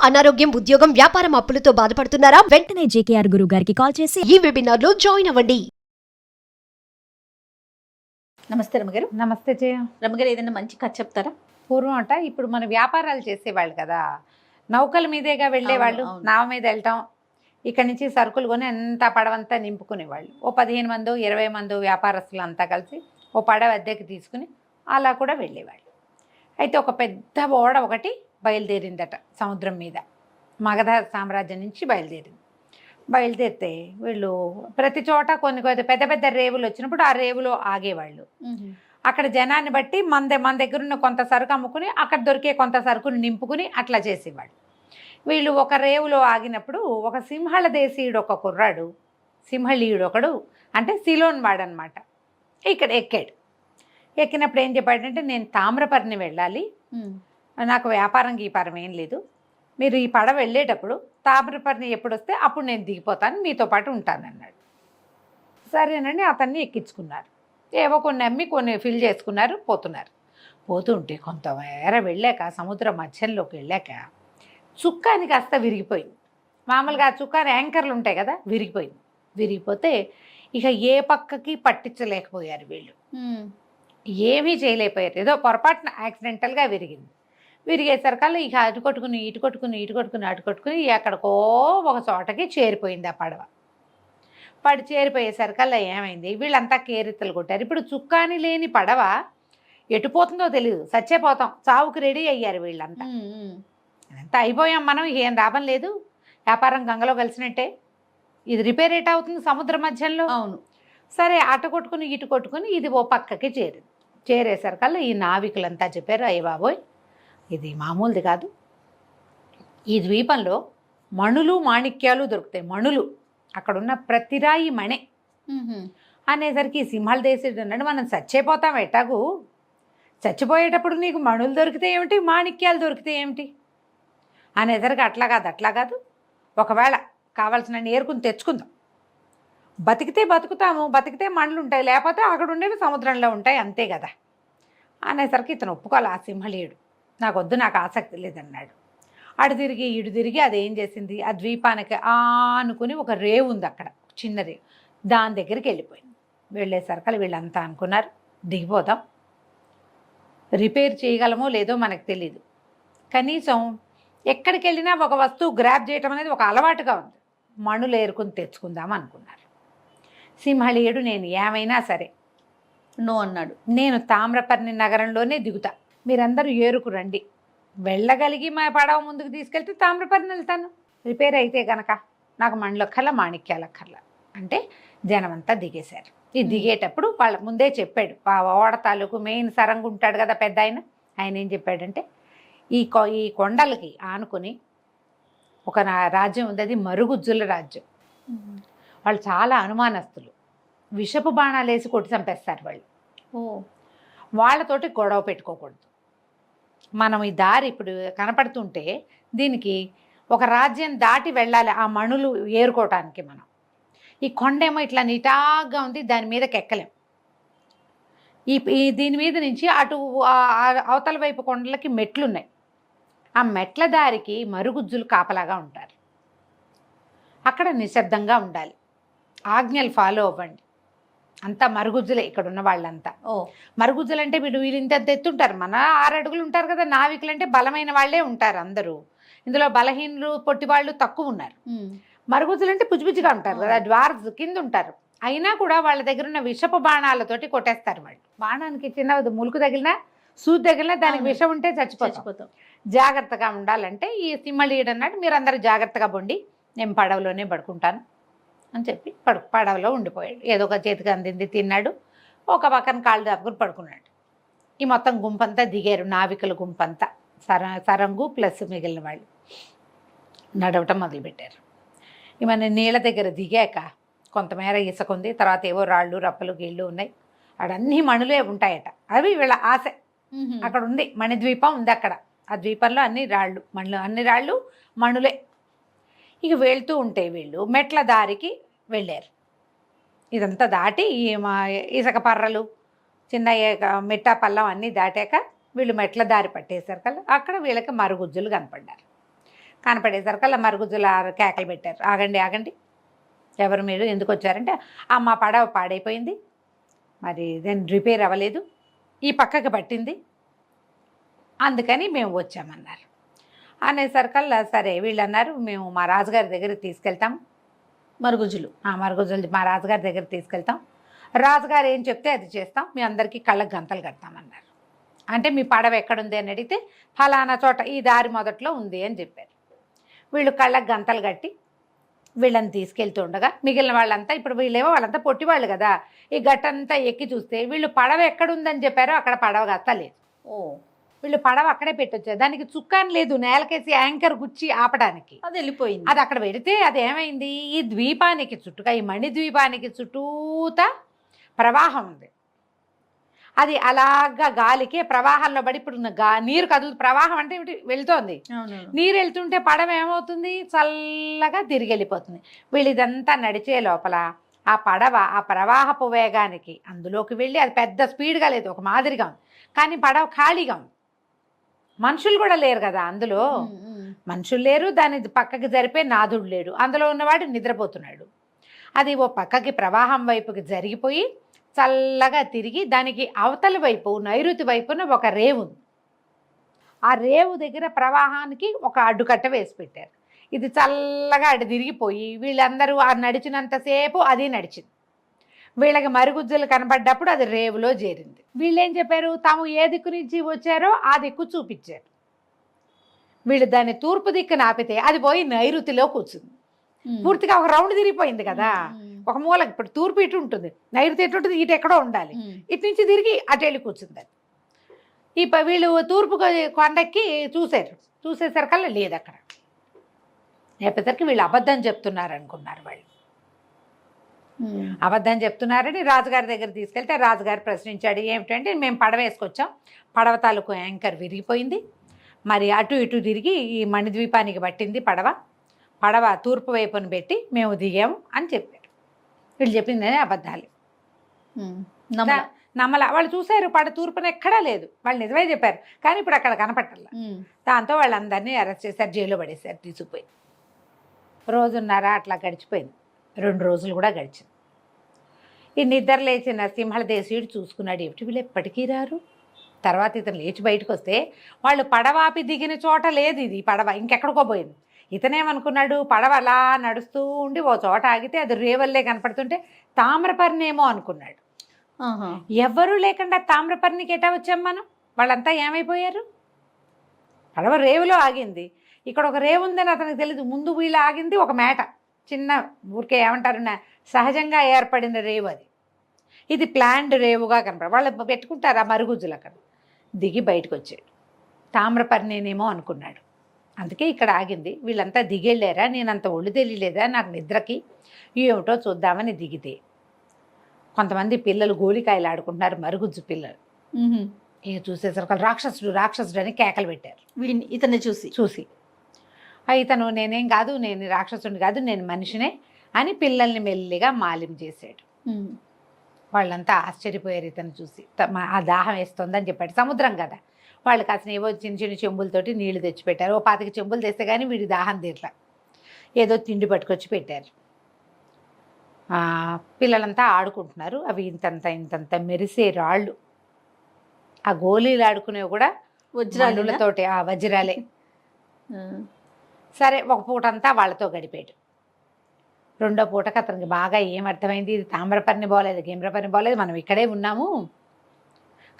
అనారోగ్యం, ఉద్యోగం, వ్యాపారం అప్పులతో బాధపడుతున్నారా? వెంటనే జేకేఆర్ గురువు గారికి కాల్ చేసి ఈ వెబినార్ లో జాయిన్ అవ్వండి. నమస్తే రమగారు. నమస్తే జయ. రమగారు, ఏదైనా మంచి కథ చెప్తారా? పూర్వం అంట ఇప్పుడు మన వ్యాపారాలు చేసేవాళ్ళు కదా, నౌకల మీదేగా వెళ్ళేవాళ్ళు. అవును, అవును. నావ మీద వెళ్ళటం, ఇక్కడి నుంచి సరుకులు కొని అంతా పడవంతా నింపుకునేవాళ్ళు. ఓ 15 మందో 20 మందో వ్యాపారస్తులు అంతా కలిసి ఓ పడవ అద్దెకి తీసుకుని అలా కూడా వెళ్ళేవాళ్ళు. అయితే ఒక పెద్ద ఓడ ఒకటి బయలుదేరిందట సముద్రం మీద. మగధ సామ్రాజ్యం నుంచి బయలుదేరితే వీళ్ళు ప్రతి చోట కొన్ని పెద్ద పెద్ద రేవులు వచ్చినప్పుడు ఆ రేవులో ఆగేవాళ్ళు. అక్కడ జనాన్ని బట్టి మన దగ్గర ఉన్న కొంత సరుకు అమ్ముకుని అక్కడ దొరికే కొంత సరుకుని నింపుకుని అట్లా చేసేవాడు. వీళ్ళు ఒక రేవులో ఆగినప్పుడు ఒక సింహళ దేశీయుడు ఒక కుర్రాడు, సింహళీయుడు ఒకడు, అంటే సిలోన్ వాడనమాట, ఇక్కడ ఎక్కినప్పుడు ఏం చెప్పాడంటే, నేను తామ్రపర్ణి వెళ్ళాలి, నాకు వ్యాపారం గీపారం ఏం లేదు, మీరు ఈ పడవ వెళ్ళేటప్పుడు తామ్రపర్ణి ఎప్పుడు వస్తే అప్పుడు నేను దిగిపోతాను, మీతో పాటు ఉంటానన్నాడు. సరేనండి, అతన్ని ఎక్కించుకున్నారు. ఏవో కొన్ని అమ్మి కొన్ని ఫిల్ చేసుకున్నారు, పోతుంటే కొంతమేర వెళ్ళాక సముద్ర మధ్యంలోకి వెళ్ళాక చుక్కాని కాస్త విరిగిపోయింది. మామూలుగా ఆ చుక్కాని యాంకర్లు ఉంటాయి కదా, విరిగిపోతే ఇక ఏ పక్కకి పట్టించలేకపోయారు వీళ్ళు, ఏమీ చేయలేకపోయారు. ఏదో పొరపాటున యాక్సిడెంటల్గా విరిగేసరికల్లా ఇక అటు కొట్టుకుని ఎక్కడికో ఒక చోటకి చేరిపోయింది ఆ పడవ. చేరిపోయేసరికల్లా ఏమైంది, వీళ్ళంతా కేరెత్తలు కొట్టారు. ఇప్పుడు చుక్కాని లేని పడవ ఎటుపోతుందో తెలియదు, సచ్చేపోతాం, చావుకి రెడీ అయ్యారు వీళ్ళంతా. అంతా అయిపోయాం మనం, ఏం లాభం లేదు, వ్యాపారం గంగలో కలిసినట్టే, ఇది రిపేర్ ఎట్ అవుతుంది సముద్ర మధ్యంలో. అవును. సరే అటు కొట్టుకుని ఇది ఓ పక్కకి చేరేసరికల్లా ఈ నావికులంతా చెప్పారు, అయ్య బాబోయ్ ఇది మామూలుది కాదు, ఈ ద్వీపంలో మణులు మాణిక్యాలు దొరుకుతాయి, మణులు అక్కడున్న ప్రతి రాయి మణే అనేసరికి సింహళ దేశం అన్నాడు, మనం చచ్చిపోతాం ఎట్టాగు, చచ్చిపోయేటప్పుడు నీకు మణులు దొరికితే ఏమిటి, మాణిక్యాలు దొరికితే ఏమిటి అనేసరికి అట్లా కాదు, ఒకవేళ కావాల్సిన ఏరుకుని తెచ్చుకుందాం, బతికితే బతుకుతాము, బతికితే మణులు ఉంటాయి, లేకపోతే అక్కడ ఉండేవి సముద్రంలో ఉంటాయి, అంతే కదా అనేసరికి ఇతను ఒప్పుకోవాలి. ఆ సింహళీయుడు నాకు వద్దు, నాకు ఆసక్తి లేదన్నాడు. ఇటు తిరిగి అదేం చేసింది, ఆ ద్వీపానికి ఆనుకుని ఒక రేవు ఉంది అక్కడ, చిన్న రేవు, దాని దగ్గరికి వెళ్ళిపోయింది. వెళ్ళేసరికి వీళ్ళంతా అనుకున్నారు, దిగిపోతాం, రిపేర్ చేయగలమో లేదో మనకు తెలీదు, కనీసం ఎక్కడికి వెళ్ళినా ఒక వస్తువు గ్రాప్ చేయటం అనేది ఒక అలవాటుగా ఉంది, మణులు ఏరుకుని తెచ్చుకుందాం అనుకున్నారు. సింహళీయుడు నేను ఏమైనా సరే నో అన్నాడు, నేను తామ్రపర్ణి నగరంలోనే దిగుతా, మీరందరూ ఏరుకు రండి, వెళ్ళగలిగి మా పడవ ముందుకు తీసుకెళ్తే తామ్రపర్ణి వెళ్తాను, రిపేర్ అయితే గనక నాకు మణులక్కర్లా మాణిక్యాలక్కర్లా అంటే జనమంతా దిగేశారు. ఈ దిగేటప్పుడు వాళ్ళ ముందే చెప్పాడు, ఆ ఓడ తాలూకు మెయిన్ సరంగు ఉంటాడు కదా పెద్ద ఆయన ఏం చెప్పాడంటే, ఈ కొండలకి ఆనుకొని ఒక రాజ్యం ఉంది, అది మరుగుజ్జుల రాజ్యం. వాళ్ళు చాలా అనుమానస్తులు, విషపు బాణాలు వేసి కొట్టి చంపేస్తారు వాళ్ళు. వాళ్ళతోటి గొడవ పెట్టుకోకూడదు, మనం ఈ దారి ఇప్పుడు కనపడుతుంటే దీనికి ఒక రాజ్యం దాటి వెళ్ళాలి ఆ మణులు ఏరుకోవటానికి. మనం ఈ కొండేమో ఇట్లా నిటాగ్గా ఉంది, దాని మీదకి ఎక్కలేం, దీని మీద నుంచి అటు అవతల వైపు కొండలకి మెట్లున్నాయి, ఆ మెట్ల దారికి మరుగుజ్జులు కాపలాగా ఉంటారు, అక్కడ నిశ్శబ్దంగా ఉండాలి, ఆజ్ఞలు ఫాలో అవ్వండి, అంతా మరుగుజ్జులే ఇక్కడ ఉన్న వాళ్ళంతా. మరుగుజ్జులు అంటే వీళ్ళు ఇంత ఎత్తుంటారు, మన 6 అడుగులు ఉంటారు కదా, నావికులు అంటే బలమైన వాళ్ళే ఉంటారు అందరూ, ఇందులో బలహీనులు పొట్టి వాళ్ళు తక్కువ ఉన్నారు. మరుగుజ్జులు అంటే పుచ్చిపుచ్చిగా ఉంటారు కదా, డ్వార్స్ కింద ఉంటారు, అయినా కూడా వాళ్ళ దగ్గర ఉన్న విషపు బాణాలతోటి కొట్టేస్తారు వాళ్ళు. బాణానికి చిన్న ములుకు తగిలినా సూది తగిలినా దానికి విషం ఉంటే చచ్చిపోతాం, జాగ్రత్తగా ఉండాలంటే ఈ సింహళీయుడు అన్నాడు, మీరు అందరూ జాగ్రత్తగా పొండి, నేను పడవలోనే పడుకుంటాను అని చెప్పి పడవలో ఉండిపోయాడు. ఏదో ఒక చేతికి అందింది తిన్నాడు, ఒక పక్కన కాళ్ళు దాపుకుని పడుకున్నాడు. ఈ మొత్తం గుంపంతా దిగారు, నావికుల గుంపంతా, సరంగు ప్లస్ మిగిలిన వాళ్ళు నడవటం మొదలుపెట్టారు. మన నీళ్ళ దగ్గర దిగాక కొంతమేర ఇసుక ఉంది, తర్వాత ఏవో రాళ్ళు రప్పలు గీళ్ళు ఉన్నాయి, అడన్నీ మణులే ఉంటాయట, అవి వీళ్ళ ఆశ. అక్కడ ఉంది మణిద్వీపం ఉంది, అక్కడ ఆ ద్వీపంలో అన్ని రాళ్ళు మణులే. ఇక వెళ్తూ ఉంటే వీళ్ళు మెట్ల దారికి వెళ్ళారు, ఇదంతా దాటి ఇసుక పర్రలు చిన్న మెట్ట పల్లం అన్నీ దాటాక వీళ్ళు మెట్ల దారి పట్టేసరికి అక్కడ వీళ్ళకి మరుగుజ్జులు కనపడ్డారు. కనపడేసరికల్లా మరుగుజ్జుల కేకలు పెట్టారు, ఆగండి ఆగండి, ఎవరు మీరు, ఎందుకు వచ్చారంటే మా పడవ పాడైపోయింది, మరి దాన్ని రిపేర్ అవ్వలేదు, ఈ పక్కకి పట్టింది, అందుకని మేము వచ్చామన్నారు. అనేసరికల్లా సరే వీళ్ళు అన్నారు, మేము మా రాజుగారి దగ్గరికి తీసుకెళ్తాం, మరుగుజ్జులు. మరుగుజ్జులు మా రాజుగారి దగ్గరికి తీసుకెళ్తాం, రాజుగారు ఏం చెప్తే అది చేస్తాం, మీ అందరికీ కళ్ళకు గంతలు కడతామన్నారు. అంటే మీ పడవ ఎక్కడుంది అని అడిగితే ఫలానా చోట ఈ దారి మొదట్లో ఉంది అని చెప్పారు. వీళ్ళు కళ్ళకు గంతలు కట్టి వీళ్ళని తీసుకెళ్తూ ఉండగా మిగిలిన వాళ్ళంతా, ఇప్పుడు వీళ్ళేమో వాళ్ళంతా పొట్టివాళ్ళు కదా, ఈ గట్టంతా ఎక్కి చూస్తే వీళ్ళు పడవ ఎక్కడుందని చెప్పారో అక్కడ పడవ గత్త లేదు. ఓ, వీళ్ళు పడవ అక్కడే పెట్టొచ్చారు, దానికి చుక్కాని లేదు, నేలకేసి యాంకర్ గుచ్చి ఆపడానికి. అది వెళ్ళిపోయింది. అది అక్కడ పెడితే అది ఏమైంది, ఈ ద్వీపానికి చుట్టుగా, ఈ మణి ద్వీపానికి చుట్టూతా ప్రవాహం ఉంది. అది అలాగా గాలికే ప్రవాహంలో పడి, ఇప్పుడు నీరు కదులు, ప్రవాహం అంటే వెళ్తోంది, నీరు వెళ్తుంటే పడవ ఏమవుతుంది, చల్లగా తిరిగి వెళ్ళిపోతుంది. వీళ్ళు ఇదంతా నడిచే లోపల ఆ పడవ ఆ ప్రవాహపు వేగానికి అందులోకి వెళ్ళి, అది పెద్ద స్పీడ్గా లేదు, ఒక మాదిరిగా ఉంది, కానీ పడవ ఖాళీగా ఉంది, మనుషులు కూడా లేరు కదా అందులో, మనుషులు లేరు, దాని పక్కకి జరిపే నాదుడు లేడు, అందులో ఉన్నవాడు నిద్రపోతున్నాడు. అది ఓ పక్కకి ప్రవాహం వైపుకి జరిగిపోయి చల్లగా తిరిగి దానికి అవతల వైపు నైరుతి వైపున ఒక రేవు ఉంది. ఆ రేవు దగ్గర ప్రవాహానికి ఒక అడ్డుకట్ట వేసి పెట్టారు. ఇది చల్లగా అటు తిరిగిపోయి వీళ్ళందరూ ఆ నడిచినంతసేపు అది నడిచింది. వీళ్ళకి మరుగుజ్జులు కనబడ్డప్పుడు అది రేవులో చేరింది. వీళ్ళేం చెప్పారు, తాము ఏ దిక్కు నుంచి వచ్చారో ఆ దిక్కు చూపించారు. వీళ్ళు దాన్ని తూర్పు దిక్కున ఆపితే అది పోయి నైరుతిలో కూర్చుంది. పూర్తిగా ఒక రౌండ్ తిరిగిపోయింది కదా, ఒక మూల. ఇప్పుడు తూర్పు ఇటు ఉంటుంది, నైరుతి ఎటు ఉంటుంది, ఇటు ఎక్కడో ఉండాలి, ఇటు నుంచి తిరిగి అటు వెళ్ళి కూర్చుంది. వీళ్ళు తూర్పు కొండకి చూసేసరికల్లా లేదు అక్కడ. లేకపోతే వీళ్ళు అబద్ధం చెప్తున్నారు అనుకున్నారు. వాళ్ళు అబద్ధం చెప్తున్నారని రాజుగారి దగ్గర తీసుకెళ్తే రాజుగారు ప్రశ్నించాడు, ఏమిటంటే మేము పడవ వేసుకొచ్చాం, పడవ తాలూకు యాంకర్ విరిగిపోయింది, మరి అటు ఇటు తిరిగి ఈ మణిద్వీపానికి పట్టింది పడవ తూర్పు వైపున పెట్టి మేము దిగాము అని చెప్పారు. వీళ్ళు చెప్పిందని అబద్ధాలు. నమ్మల. వాళ్ళు చూశారు పడ తూర్పున ఎక్కడా లేదు, వాళ్ళు నిజమే చెప్పారు, కానీ ఇప్పుడు అక్కడ కనపట్టాల. దాంతో వాళ్ళందరినీ అరెస్ట్ చేశారు, జైల్లో పడేశారు, తీసుకుపోయి. రోజున్నర అట్లా గడిచిపోయింది, 2 రోజులు కూడా గడిచింది. ఈ నిద్ర లేచిన సింహళ దేశీయుడు చూసుకున్నాడు, ఏమిటి వీళ్ళు ఎప్పటికీ రారు. తర్వాత ఇతను లేచి బయటకు వస్తే వాళ్ళు పడవాపి దిగిన చోట లేదు, ఇది పడవ ఇంకెక్కడికో పోయింది. ఇతనేమనుకున్నాడు, పడవ అలా నడుస్తూ ఉండి ఓ చోట ఆగితే అది రేవల్లే కనపడుతుంటే తామ్రపర్ణేమో అనుకున్నాడు. ఎవరు లేకుండా తామ్రపర్ణికి ఎటా వచ్చాం మనం, వాళ్ళంతా ఏమైపోయారు. పడవ రేవులో ఆగింది, ఇక్కడ ఒక రేవు ఉందని అతనికి తెలియదు. ముందు వీళ్ళు ఆగింది ఒక మేట, చిన్న ఊరికే ఏమంటారు సహజంగా ఏర్పడిన రేవు అది. ఇది ప్లాండ్ రేవుగా కనపడ, వాళ్ళు పెట్టుకుంటారు ఆ మరుగుజ్జులు. అక్కడ దిగి బయటకు వచ్చాడు, తామ్రపర్ణేనేమో అనుకున్నాడు, అందుకే ఇక్కడ ఆగింది. వీళ్ళంతా దిగెళ్ళారా, నేను అంత ఒళ్ళు తెలియలేదా నాకు నిద్రకి, ఏమిటో చూద్దామని దిగితే కొంతమంది పిల్లలు గోలికాయలు ఆడుకుంటున్నారు, మరుగుజ్జు పిల్లలు. ఇక చూసేసరికి రాక్షసుడు రాక్షసుడు అని కేకలు పెట్టారు. ఇతన్ని చూసి ఇతను నేనేం కాదు, నేను రాక్షసుడిని కాదు, నేను మనిషినే అని పిల్లల్ని మెల్లిగా మాలిం చేశాడు. వాళ్ళంతా ఆశ్చర్యపోయారు ఇతను చూసి. ఆ దాహం వేస్తుందని చెప్పాడు, సముద్రం కదా, వాళ్ళు కాసిన ఏవో చిన్న చిన్న చెంబులతోటి నీళ్లు తెచ్చిపెట్టారు. ఓ 25 చెంబులు తెస్తే కానీ వీడి దాహం తీరలా, ఏదో తిండి పట్టుకొచ్చి పెట్టారు. పిల్లలంతా ఆడుకుంటున్నారు, అవి ఇంతంత మెరిసే రాళ్ళు, ఆ గోళీలు ఆడుకునేవి కూడా వజ్రాలతోటి, ఆ వజ్రాలే. సరే ఒక పూటంతా వాళ్ళతో గడిపాడు. రెండో పూటకి అతనికి బాగా ఏమర్థమైంది, ఇది తామ్రపర్ణి బాగోలేదు, గిమ్రపర్ణి బాగోలేదు, మనం ఇక్కడే ఉన్నాము.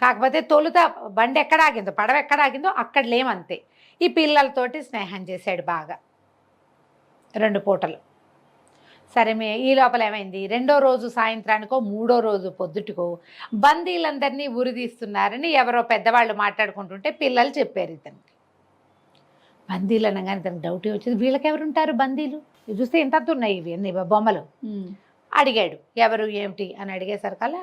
కాకపోతే తొలుత బండి ఎక్కడ ఆగిందో, పడవ ఎక్కడ ఆగిందో అక్కడ లేమంతే. ఈ పిల్లలతోటి స్నేహం చేశాడు బాగా 2 పూటలు. సరే ఈ లోపల ఏమైంది, 2వ రోజు సాయంత్రానికో 3వ రోజు పొద్దుటికో బందీలందరినీ ఉరిదీస్తున్నారని ఎవరో పెద్దవాళ్ళు మాట్లాడుకుంటుంటే పిల్లలు చెప్పారు ఇతనికి. బందీలు అనగానే ఇతనికి డౌట్ వచ్చింది, వీళ్ళకెవరుంటారు బందీలు, చూస్తే ఇంత ఉన్నాయి ఇవి అన్ని బొమ్మలు. అడిగాడు ఎవరు ఏమిటి అని అడిగేసరికల్లా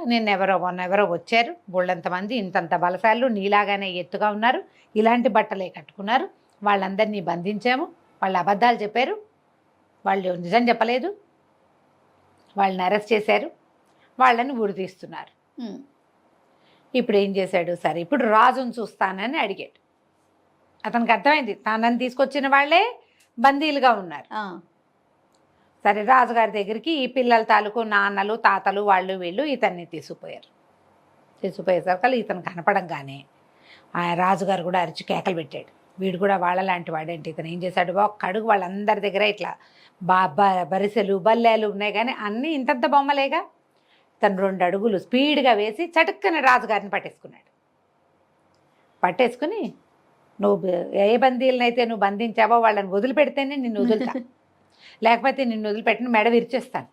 మొన్నెవరో వచ్చారు, బోళ్ళంతమంది, ఇంతంత బలశాలు, నీలాగానే ఎత్తుగా ఉన్నారు, ఇలాంటి బట్టలే కట్టుకున్నారు, వాళ్ళందరినీ బంధించాము, వాళ్ళు అబద్ధాలు చెప్పారు, వాళ్ళు నిజం చెప్పలేదు, వాళ్ళని అరెస్ట్ చేశారు, వాళ్ళని ఉరితీస్తున్నారు. ఇప్పుడు ఏం చేశాడు, సరే ఇప్పుడు రాజును చూస్తానని అడిగాడు. అతనికి అర్థమైంది, తనని తీసుకొచ్చిన వాళ్ళే బందీలుగా ఉన్నారు. సరే రాజుగారి దగ్గరికి ఈ పిల్లల తాలూకు నాన్నలు తాతలు వాళ్ళు వీళ్ళు ఇతన్ని తీసుకుపోయేసరికి ఇతను కనపడంగానే ఆ రాజుగారు కూడా అరిచి కేకలు పెట్టాడు. వీడు కూడా వాళ్ళలాంటి వాడేంటి, ఇతను ఏం చేశాడు, ఒక్క అడుగు వాళ్ళందరి దగ్గర ఇట్లా బరిసెలు బల్లెలు ఉన్నాయి కానీ అన్నీ ఇంతంత బొమ్మలేగా. తను 2 అడుగులు స్పీడ్గా వేసి చటుక్కని రాజుగారిని పట్టేసుకుని నువ్వు ఏ బందీలనైతే నువ్వు బంధించావో వాళ్ళని వదిలిపెడితేనే నిన్ను వదులుతా, లేకపోతే నిన్ను వదిలిపెట్టిన మెడ విరిచేస్తాను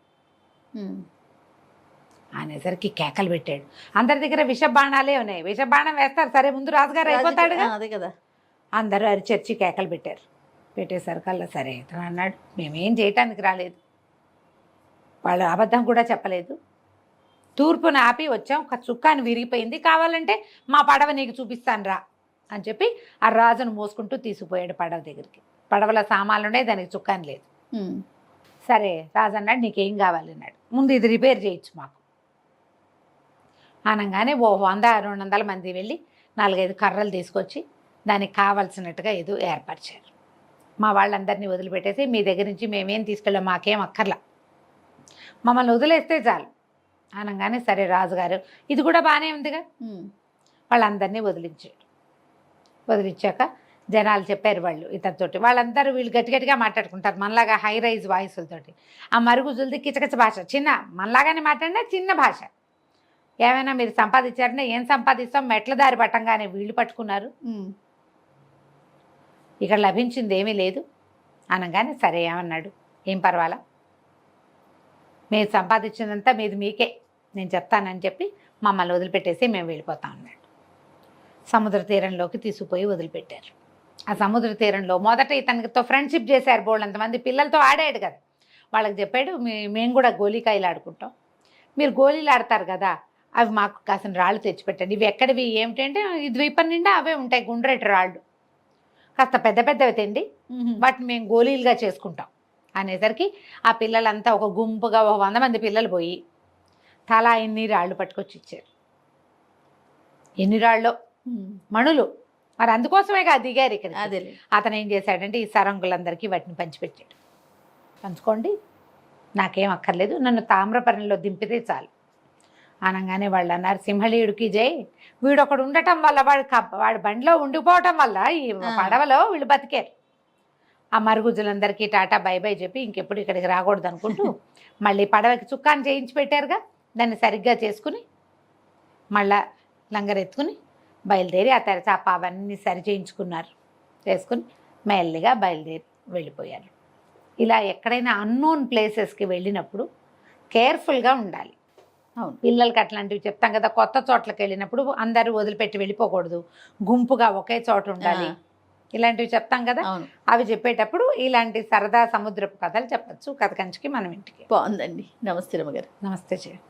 అనేసరికి కేకలు పెట్టాడు. అందరి దగ్గర విషబాణాలే ఉన్నాయి, విషబాణం వేస్తారు. సరే ముందు రాజుగారు అయిపోతాడుగా. అదే కదా. అందరూ అరిచర్చి కేకలు పెట్టేసరికల్లా సరే ఇతను అన్నాడు, మేమేం చేయటానికి రాలేదు, వాళ్ళు అబద్ధం కూడా చెప్పలేదు, తూర్పున ఆపి వచ్చాం, ఒక చుక్కాని విరిగిపోయింది, కావాలంటే మా పడవ నీకు చూపిస్తాను రా అని చెప్పి ఆ రాజును మోసుకుంటూ తీసుకుపోయాడు పడవ దగ్గరికి. పడవల సామాన్లు ఉన్నాయి, దానికి చుక్కాని లేదు. సరే రాజు అన్నాడు, నీకేం కావాలి అన్నాడు. ముందు ఇది రిపేర్ చేయొచ్చు మాకు అనగానే 100-200 మంది వెళ్ళి 4-5 కర్రలు తీసుకొచ్చి దానికి కావాల్సినట్టుగా ఏదో ఏర్పరిచారు. మా వాళ్ళందరినీ వదిలిపెట్టేసి మీ దగ్గర నుంచి మేమేం తీసుకెళ్ళాం, మాకేం అక్కర్లా, మమ్మల్ని వదిలేస్తే చాలు అనగానే సరే రాజుగారు ఇది కూడా బాగానే ఉందిగా, వాళ్ళందరినీ వదిలించాక జనాలు చెప్పారు వాళ్ళు ఇతనితోటి, వాళ్ళందరూ వీళ్ళు గట్టిగా మాట్లాడుకుంటారు మనలాగా హై రైజ్ వాయిస్లతోటి. ఆ మరుగుజులది కిచకిచ భాష, చిన్న మనలాగానే మాట్లాడినా చిన్న భాష. ఏమైనా మీరు సంపాదించారంటే ఏం సంపాదిస్తాం, మెట్ల దారి పట్టంగానే వీళ్ళు పట్టుకున్నారు, ఇక్కడ లభించింది ఏమీ లేదు అనగానే సరే ఏమన్నాడు, ఏం పర్వాలా, మీరు సంపాదించిందంతా మీకే నేను చెప్తానని చెప్పి మమ్మల్ని వదిలిపెట్టేసి మేము వెళ్ళిపోతాం అన్నాడు. సముద్ర తీరంలోకి తీసుకుపోయి వదిలిపెట్టారు. ఆ సముద్ర తీరంలో మొదట ఇతనితో ఫ్రెండ్షిప్ చేశారు, బోళ్ళంతమంది పిల్లలతో ఆడాడు కదా, వాళ్ళకి చెప్పాడు మేము కూడా గోళీకాయలు ఆడుకుంటాం, మీరు గోళీలు ఆడతారు కదా, అవి మాకు కాసిన రాళ్ళు తెచ్చిపెట్టండి, ఇవి ఎక్కడివి ఏమిటంటే ఈ ద్వీపం నిండా అవే ఉంటాయి గుండ్రెటి రాళ్ళు, కాస్త పెద్దవి తిండి, వాటిని మేము గోళీలుగా చేసుకుంటాం అనేసరికి ఆ పిల్లలంతా ఒక గుంపుగా 100 మంది పిల్లలు పోయి తలా ఎన్ని రాళ్ళు పట్టుకొచ్చి ఇచ్చారు. ఎన్ని రాళ్ళు మణులు, మరి అందుకోసమే కదా దిగారు ఇక్కడ. అదే అతను ఏం చేశాడంటే ఈ సరంగులందరికీ వాటిని పంచిపెట్టాడు. పంచుకోండి, నాకేం అక్కర్లేదు, నన్ను తామ్రపర్ణిలో దింపితే చాలు అనగానే వాళ్ళు అన్నారు, సింహళీయుడికి జై, వీడొకడు ఉండటం వల్ల వాడి బండిలో ఉండిపోవటం వల్ల ఈ పడవలో వీళ్ళు బతికారు. ఆ మరుగుజులందరికీ టాటా బై బై చెప్పి ఇంకెప్పుడు ఇక్కడికి రాకూడదు అనుకుంటూ మళ్ళీ పడవకి చుక్కాన్ని చేయించి పెట్టారుగా, దాన్ని సరిగ్గా చేసుకుని మళ్ళా లంగరెత్తుకుని బయలుదేరి ఆ తెరచాప అవన్నీ సరి చేయించుకున్నారు, చేసుకుని మెల్లిగా బయలుదేరి వెళ్ళిపోయారు. ఇలా ఎక్కడైనా అన్నోన్ ప్లేసెస్కి వెళ్ళినప్పుడు కేర్ఫుల్గా ఉండాలి. అవును, పిల్లలకి అట్లాంటివి చెప్తాం కదా, కొత్త చోట్లకి వెళ్ళినప్పుడు అందరూ వదిలిపెట్టి వెళ్ళిపోకూడదు, గుంపుగా ఒకే చోట ఉండాలి, ఇలాంటివి చెప్తాం కదా. అవి చెప్పేటప్పుడు ఇలాంటి సరదా సముద్రపు కథలు చెప్పచ్చు కథ కంచికి మనం ఇంటికి. బాగుందండి. నమస్తే రమ్మగారు. నమస్తే చెయ్యి.